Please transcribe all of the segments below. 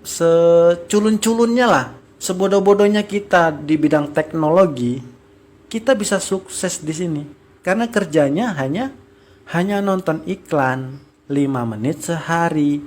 seculun-culunnya lah, sebodoh-bodohnya kita di bidang teknologi, kita bisa sukses di sini. Karena kerjanya hanya nonton iklan 5 menit sehari.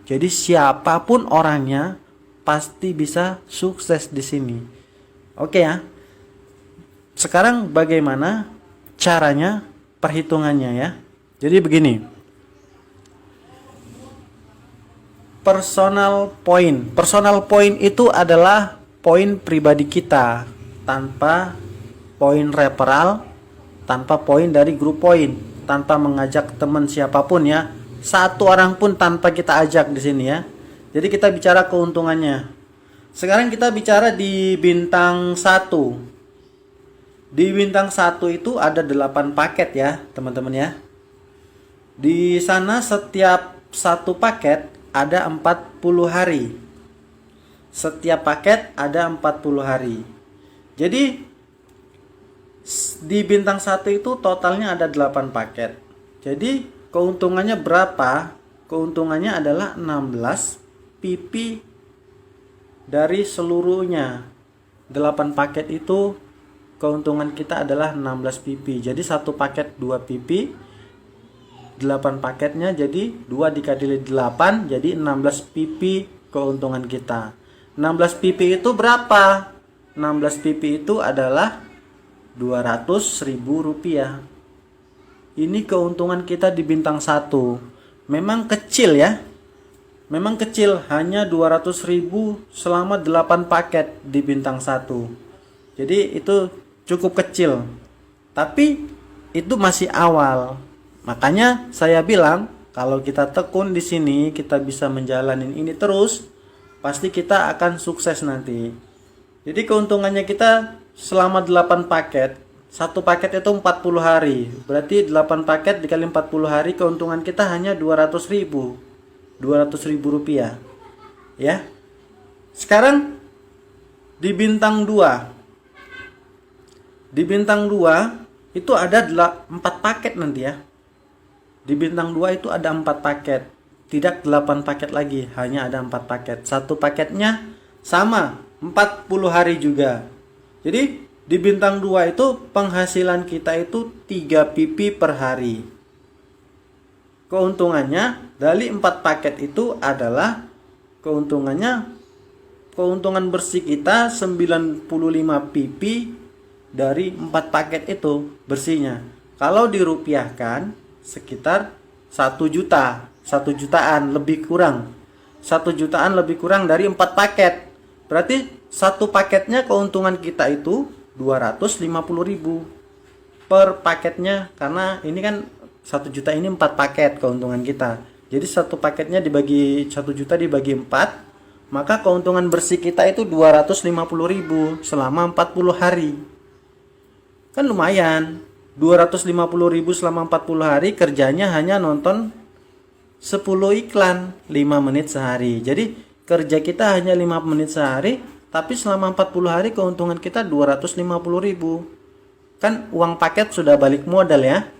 Jadi siapapun orangnya pasti bisa sukses di sini. Oke ya. Sekarang bagaimana caranya, perhitungannya ya. Jadi begini. Personal point itu adalah poin pribadi kita tanpa poin referral, tanpa poin dari grup poin, tanpa mengajak teman siapapun ya. Satu orang pun tanpa kita ajak di sini ya. Jadi kita bicara keuntungannya. Sekarang kita bicara di bintang 1. Di bintang 1 itu ada 8 paket ya, teman-teman ya. Di sana setiap satu paket ada 40 hari. Setiap paket ada 40 hari. Jadi di bintang 1 itu totalnya ada 8 paket. Jadi keuntungannya berapa? Keuntungannya adalah 16 PP dari seluruhnya. 8 paket itu keuntungan kita adalah 16 PP. Jadi satu paket 2 PP. 8 paketnya jadi 2 dikali 8 jadi 16 PP keuntungan kita. 16 PP itu berapa? 16 PP itu adalah 200.000 rupiah. Ini keuntungan kita di bintang 1. Memang kecil ya. Memang kecil, hanya 200.000 selama 8 paket di bintang 1. Jadi itu cukup kecil. Tapi itu masih awal. Makanya saya bilang kalau kita tekun di sini, kita bisa menjalanin ini terus, pasti kita akan sukses nanti. Jadi keuntungannya kita selama 8 paket, satu paket itu 40 hari. Berarti 8 paket dikali 40 hari keuntungan kita hanya 200.000. 200.000 rupiah. Ya. Sekarang di bintang 2. Di bintang 2 itu ada 4 paket nanti ya. Di bintang 2 itu ada 4 paket. Tidak 8 paket lagi, hanya ada 4 paket. Satu paketnya sama, 40 hari juga. Jadi di bintang 2 itu penghasilan kita itu 3 PP per hari. Keuntungannya dari 4 paket itu adalah keuntungan bersih kita 95 PP dari 4 paket itu bersihnya. Kalau dirupiahkan sekitar 1 juta, 1 jutaan lebih kurang. 1 jutaan lebih kurang dari 4 paket. Berarti satu paketnya keuntungan kita itu 250.000 per paketnya, karena ini kan 1 juta ini 4 paket keuntungan kita. Jadi satu paketnya dibagi 1 juta dibagi 4, maka keuntungan bersih kita itu 250.000 selama 40 hari. Kan lumayan. 250.000 selama 40 hari, kerjanya hanya nonton 10 iklan 5 menit sehari. Jadi kerja kita hanya 5 menit sehari, tapi selama 40 hari keuntungan kita 250.000. Kan uang paket sudah balik modal ya.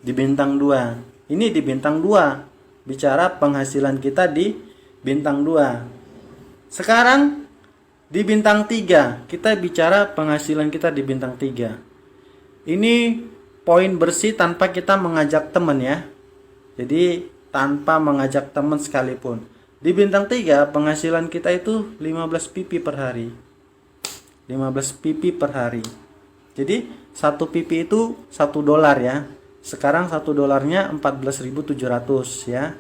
Di bintang 2. Ini di bintang 2. Bicara penghasilan kita di bintang 2. Sekarang di bintang 3. Kita bicara penghasilan kita di bintang 3. Ini poin bersih tanpa kita mengajak teman ya. Jadi tanpa mengajak teman sekalipun. Di bintang 3 penghasilan kita itu 15 PP per hari. 15 PP per hari. Jadi 1 PP itu 1 dolar ya. Sekarang 1 dolarnya 14.700 ya.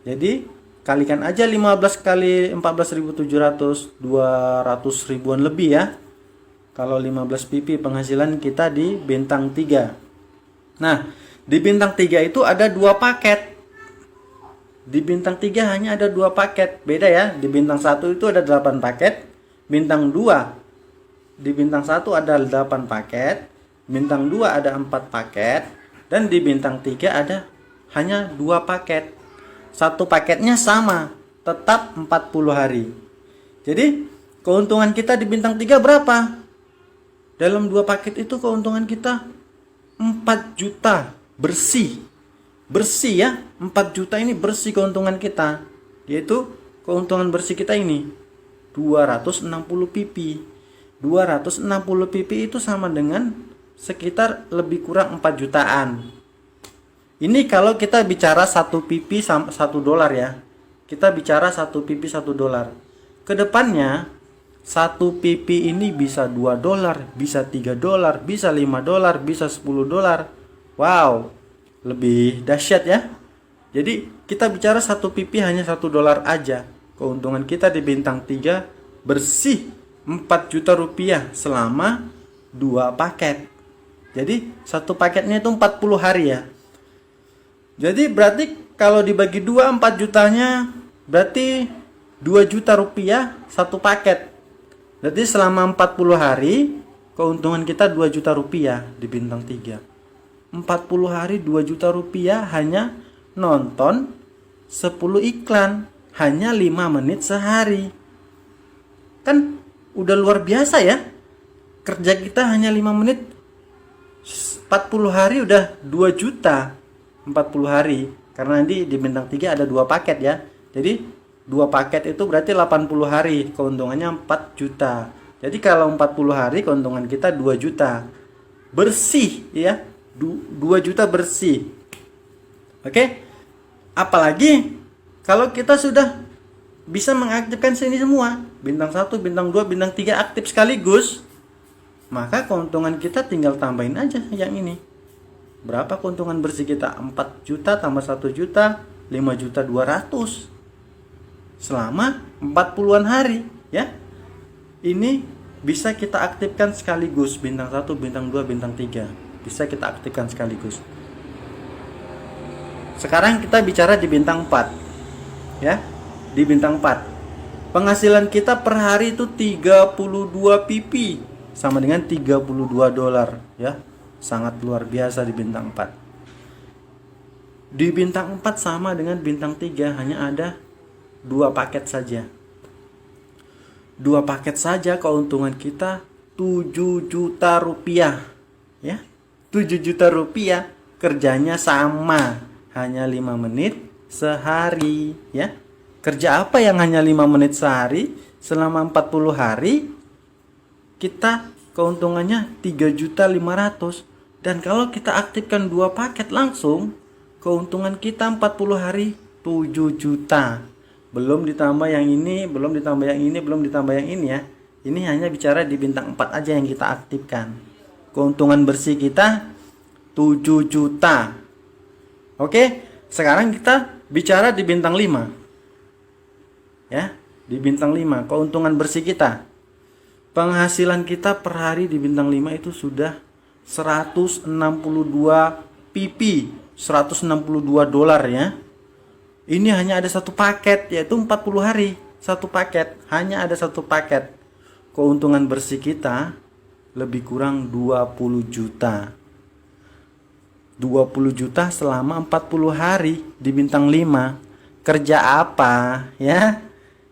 Jadi kalikan aja 15 kali 14.700, 200 ribuan lebih ya. Kalau 15 PP penghasilan kita di bintang 3. Nah, di bintang 3 itu ada 2 paket. Di bintang 3 hanya ada 2 paket. Beda ya, di bintang 1 itu ada 8 paket. Bintang 2 di bintang 1 ada 8 paket. Bintang 2 ada 4 paket. Dan di bintang 3 ada hanya 2 paket. Satu paketnya sama, tetap 40 hari. Jadi keuntungan kita di bintang 3 berapa? Dalam 2 paket itu keuntungan kita 4 juta bersih. Bersih ya, 4 juta ini bersih keuntungan kita. Yaitu keuntungan bersih kita ini 260 pp. 260 pp itu sama dengan sekitar lebih kurang 4 jutaan. Ini kalau kita bicara 1 pp sama 1 dolar ya. Kita bicara 1 pp 1 dolar. Kedepannya 1 pp ini bisa 2 dolar, bisa 3 dolar, bisa 5 dolar, bisa 10 dolar. Wow, lebih dahsyat ya. Jadi kita bicara 1 pp hanya 1 dolar aja. Keuntungan kita di bintang 3 bersih 4 juta rupiah selama 2 paket. Jadi satu paketnya itu 40 hari ya. Jadi berarti kalau dibagi 2 4 jutanya berarti 2 juta rupiah satu paket. Berarti selama 40 hari keuntungan kita 2 juta rupiah di bintang 3. 40 hari 2 juta rupiah hanya nonton 10 iklan, hanya 5 menit sehari. Kan udah luar biasa ya. Kerja kita hanya 5 menit, 40 hari udah 2 juta. 40 hari, karena nanti di bintang 3 ada 2 paket ya. Jadi 2 paket itu berarti 80 hari, keuntungannya 4 juta. Jadi kalau 40 hari keuntungan kita 2 juta. Bersih ya. 2 juta bersih. Oke? Apalagi kalau kita sudah bisa mengaktifkan sini semua, bintang 1, bintang 2, bintang 3 aktif sekaligus, maka keuntungan kita tinggal tambahin aja yang ini. Berapa keuntungan bersih kita? 4 juta tambah 1 juta, 5 juta 200 selama 40-an hari ya. Ini bisa kita aktifkan sekaligus, bintang 1, bintang 2, bintang 3 bisa kita aktifkan sekaligus. Sekarang kita bicara di bintang 4 ya. Di bintang 4 penghasilan kita per hari itu 32 pp, sama dengan 32 dolar ya. Sangat luar biasa di bintang 4. Di bintang 4 sama dengan bintang 3, hanya ada 2 paket saja. 2 paket saja keuntungan kita 7 juta rupiah ya. 7 juta rupiah, kerjanya sama, hanya 5 menit sehari ya. Kerja apa yang hanya 5 menit sehari selama 40 hari? Kita keuntungannya 3.500.000. Dan kalau kita aktifkan 2 paket langsung, keuntungan kita 40 hari 7 juta. Belum ditambah yang ini, belum ditambah yang ini, belum ditambah yang ini ya. Ini hanya bicara di bintang 4 aja yang kita aktifkan. Keuntungan bersih kita 7 juta. Oke, sekarang kita bicara di bintang 5. Ya, di bintang 5 keuntungan bersih kita. Penghasilan kita per hari di bintang 5 itu sudah 162 pp, 162 dolar ya. Ini hanya ada 1 paket, yaitu 40 hari 1 paket, hanya ada 1 paket. Keuntungan bersih kita lebih kurang 20 juta. 20 juta selama 40 hari di bintang 5. Kerja apa ya?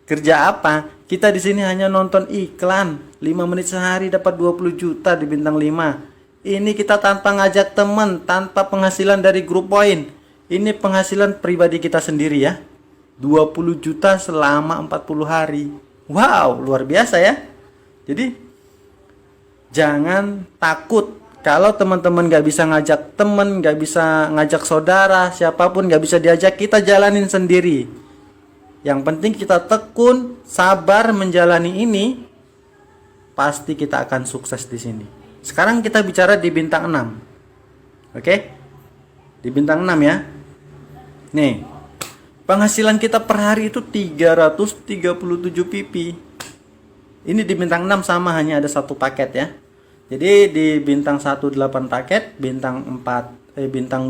Kerja apa? Kita di sini hanya nonton iklan 5 menit sehari dapat 20 juta di bintang 5. Ini kita tanpa ngajak teman, tanpa penghasilan dari grup poin. Ini penghasilan pribadi kita sendiri ya. 20 juta selama 40 hari. Wow, luar biasa ya. Jadi jangan takut kalau teman-teman gak bisa ngajak teman, gak bisa ngajak saudara, siapapun gak bisa diajak, kita jalanin sendiri. Yang penting kita tekun, sabar menjalani ini, pasti kita akan sukses di sini. Sekarang kita bicara di bintang 6. Oke? Di bintang 6 ya. Nih, penghasilan kita per hari itu 337 pp. Ini di bintang 6 sama, hanya ada 1 paket ya. Jadi di bintang 1 8 paket, bintang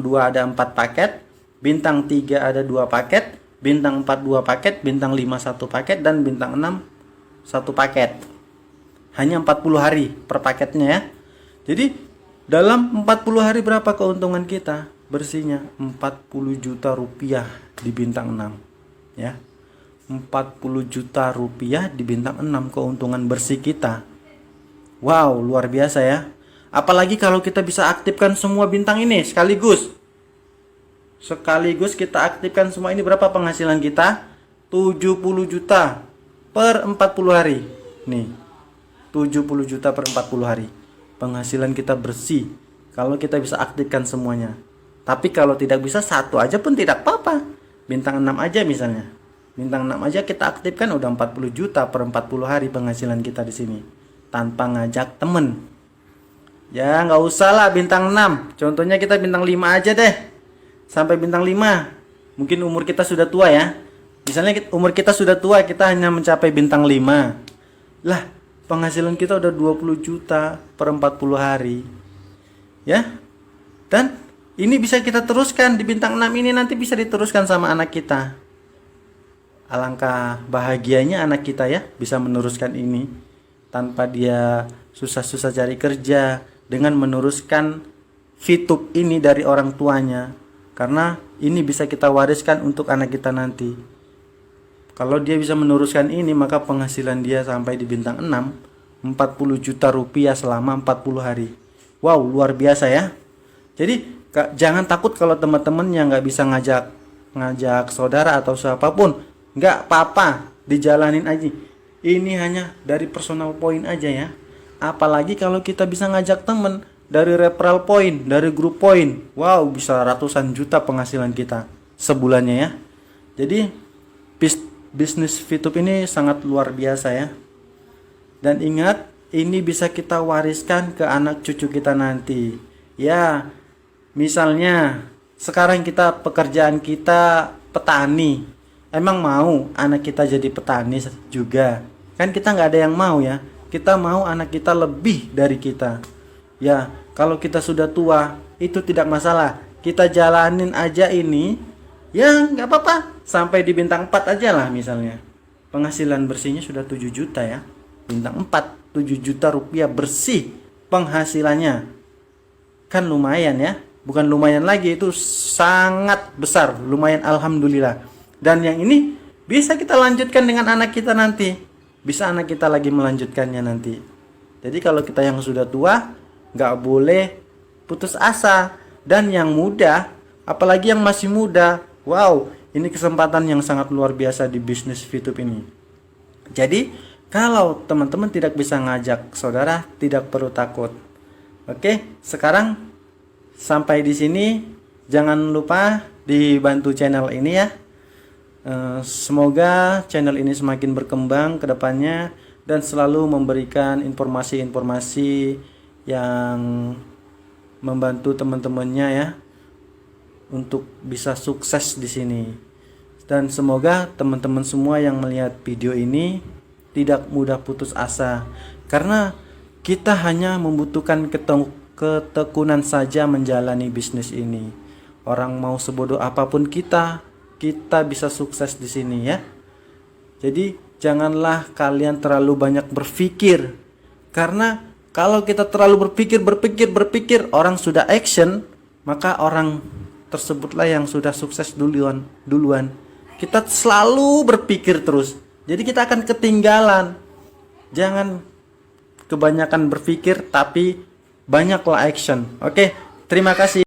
2 ada 4 paket, bintang 3 ada 2 paket, bintang 4 2 paket, bintang 5 1 paket, dan bintang 6 1 paket. Hanya 40 hari per paketnya ya. Jadi dalam 40 hari berapa keuntungan kita? Bersihnya 40 juta rupiah di bintang 6 ya. 40 juta rupiah di bintang 6 keuntungan bersih kita. Wow, luar biasa ya. Apalagi kalau kita bisa aktifkan semua bintang ini sekaligus. Sekaligus kita aktifkan semua ini, berapa penghasilan kita? 70 juta per 40 hari. Nih, 70 juta per 40 hari. Penghasilan kita bersih kalau kita bisa aktifkan semuanya. Tapi kalau tidak bisa satu aja pun tidak apa-apa. Bintang 6 aja misalnya. Bintang 6 aja kita aktifkan udah 40 juta per 40 hari penghasilan kita di sini. Tanpa ngajak temen. Ya nggak usah lah bintang 6. Contohnya kita bintang 5 aja deh. Sampai bintang 5. Mungkin umur kita sudah tua ya. Misalnya umur kita sudah tua, kita hanya mencapai bintang 5. Lah, penghasilan kita udah 20 juta per 40 hari. Ya. Dan ini bisa kita teruskan di bintang 6 ini, nanti bisa diteruskan sama anak kita. Alangkah bahagianya anak kita ya, bisa meneruskan ini tanpa dia susah-susah cari kerja, dengan meneruskan VTube ini dari orang tuanya. Karena ini bisa kita wariskan untuk anak kita nanti. Kalau dia bisa meneruskan ini, maka penghasilan dia sampai di bintang 6, 40 juta rupiah selama 40 hari. Wow, luar biasa ya. Jadi jangan takut kalau teman-teman yang nggak bisa ngajak saudara atau siapapun. Nggak apa-apa, dijalanin aja. Ini hanya dari personal point aja ya. Apalagi kalau kita bisa ngajak temen dari referral point, dari grup point. Wow, bisa ratusan juta penghasilan kita sebulannya ya. Jadi bisnis VTube ini sangat luar biasa ya. Dan ingat, ini bisa kita wariskan ke anak cucu kita nanti. Ya, misalnya sekarang pekerjaan kita petani. Emang mau anak kita jadi petani juga? Kan kita nggak ada yang mau ya. Kita mau anak kita lebih dari kita. Ya, kalau kita sudah tua, itu tidak masalah. Kita jalanin aja ini. Ya, nggak apa-apa. Sampai di bintang 4 aja lah misalnya. Penghasilan bersihnya sudah 7 juta ya. Bintang 4, 7 juta rupiah bersih penghasilannya. Kan lumayan ya. Bukan lumayan lagi, itu sangat besar. Lumayan, alhamdulillah. Dan yang ini bisa kita lanjutkan dengan anak kita nanti. Bisa anak kita lagi melanjutkannya nanti. Jadi kalau kita yang sudah tua, nggak boleh putus asa. Dan yang muda, apalagi yang masih muda, wow, ini kesempatan yang sangat luar biasa di bisnis VTube ini. Jadi kalau teman-teman tidak bisa ngajak saudara, tidak perlu takut. Oke, sekarang sampai di sini. Jangan lupa dibantu channel ini ya. Semoga channel ini semakin berkembang ke depannya dan selalu memberikan informasi-informasi yang membantu teman-temannya ya untuk bisa sukses di sini. Dan semoga teman-teman semua yang melihat video ini tidak mudah putus asa, karena kita hanya membutuhkan ketekunan saja menjalani bisnis ini. Orang mau sebodoh apapun kita bisa sukses di sini ya. Jadi janganlah kalian terlalu banyak berpikir, karena kalau kita terlalu berpikir, orang sudah action, maka orang tersebutlah yang sudah sukses duluan. Kita selalu berpikir terus, jadi kita akan ketinggalan. Jangan kebanyakan berpikir, tapi banyaklah action. Oke, terima kasih.